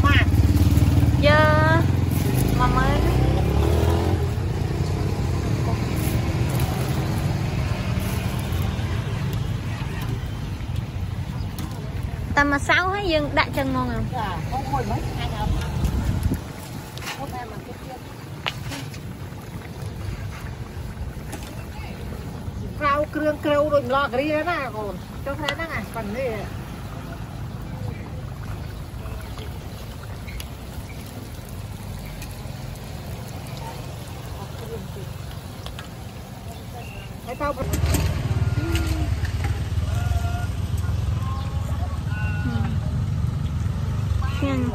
mát giờ mà mới tầm mà sáu hay dừng đại chân ngon không? Dạ, không ngồi mấy hai ngầm. Hôm nay mà cái kia. Rau krương kêu rồi lo cái gì đó còn cho thấy nó à phần này. Mấy tao Hiền.